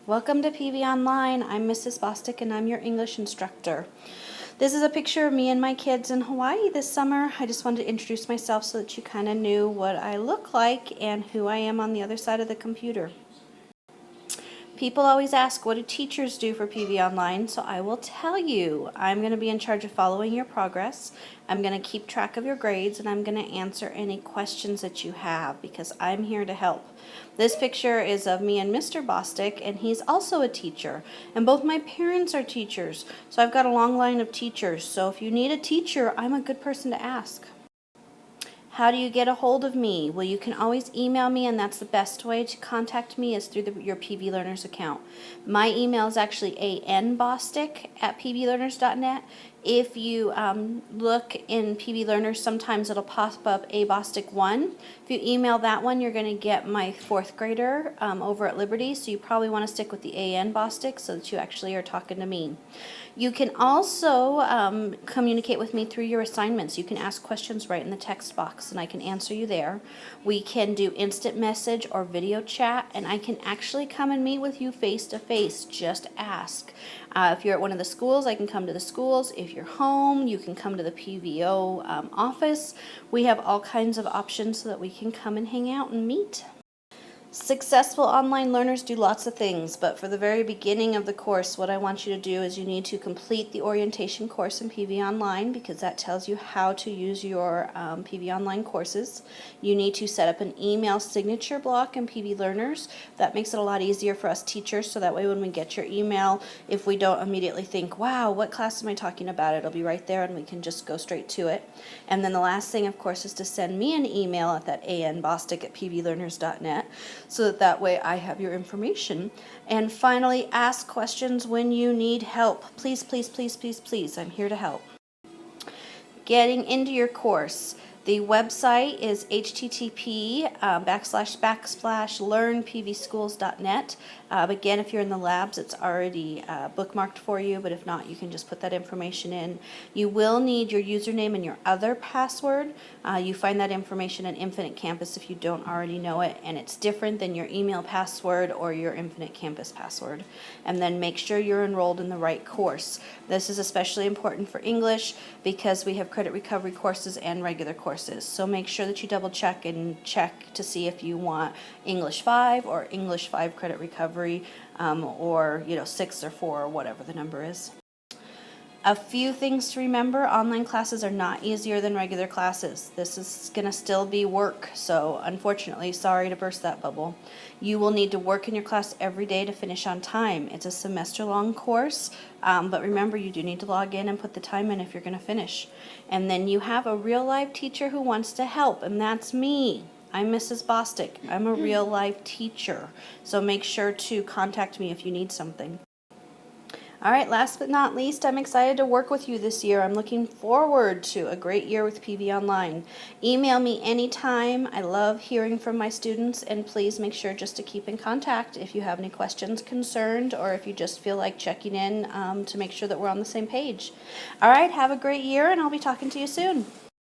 Welcome to PV Online. I'm Mrs. Bostick and I'm your English instructor. This is a picture of me and my kids in Hawaii this summer. I just wanted to introduce myself so that you kind of knew what I look like and who I am on the other side of the computer. People always ask, what do teachers do for PV Online? So I will tell you. I'm going to be in charge of following your progress. I'm going to keep track of your grades, and I'm going to answer any questions that you have because I'm here to help. This picture is of me and Mr. Bostick, and he's also a teacher. And both my parents are teachers, so I've got a long line of teachers. So if you need a teacher, I'm a good person to ask. How do you get a hold of me? Well, you can always email me, and that's the best way to contact me is through your PV Learners account. My email is actually anbostick@pvlearners.net. If you look in PV Learners, sometimes it'll pop up abostick1. If you email that one, you're going to get my 4th grader over at Liberty, so you probably want to stick with the Bostick so that you actually are talking to me. You can also communicate with me through your assignments. You can ask questions right in the text box, and I can answer you there. We can do instant message or video chat, and I can actually come and meet with you face-to-face. Just ask. If you're at one of the schools, I can come to the schools. If you're home, you can come to the PVO office. We have all kinds of options so that we can come and hang out and meet. Successful online learners do lots of things, but for the very beginning of the course, what I want you to do is you need to complete the orientation course in PV Online because that tells you how to use your PV Online courses. You need to set up an email signature block in PV Learners. That makes it a lot easier for us teachers, so that way when we get your email, if we don't immediately think, wow, what class am I talking about, it'll be right there and we can just go straight to it. And then the last thing, of course, is to send me an email at that anbostick@pvlearners.net. so that way I have your information. And finally, ask questions when you need help. Please, please, please, please, please, I'm here to help. Getting into your course. The website is http://learnpvschools.net. Again, if you're in the labs, it's already bookmarked for you, but if not, you can just put that information in. You will need your username and your other password. You find that information in Infinite Campus if you don't already know it, and it's different than your email password or your Infinite Campus password. And then make sure you're enrolled in the right course. This is especially important for English because we have credit recovery courses and regular courses. So make sure that you double check and check to see if you want English 5 or English 5 credit recovery or 6 or 4 or whatever the number is. A few things to remember: online classes are not easier than regular classes. This is going to still be work, so unfortunately, sorry to burst that bubble. You will need to work in your class every day to finish on time. It's a semester-long course, but remember, you do need to log in and put the time in if you're going to finish. And then you have a real-life teacher who wants to help, and that's me. I'm Mrs. Bostick. I'm a real-life teacher, so make sure to contact me if you need something. All right, last but not least, I'm excited to work with you this year. I'm looking forward to a great year with PV Online. Email me anytime. I love hearing from my students, and please make sure just to keep in contact if you have any questions, concerned, or if you just feel like checking in to make sure that we're on the same page. All right, have a great year, and I'll be talking to you soon.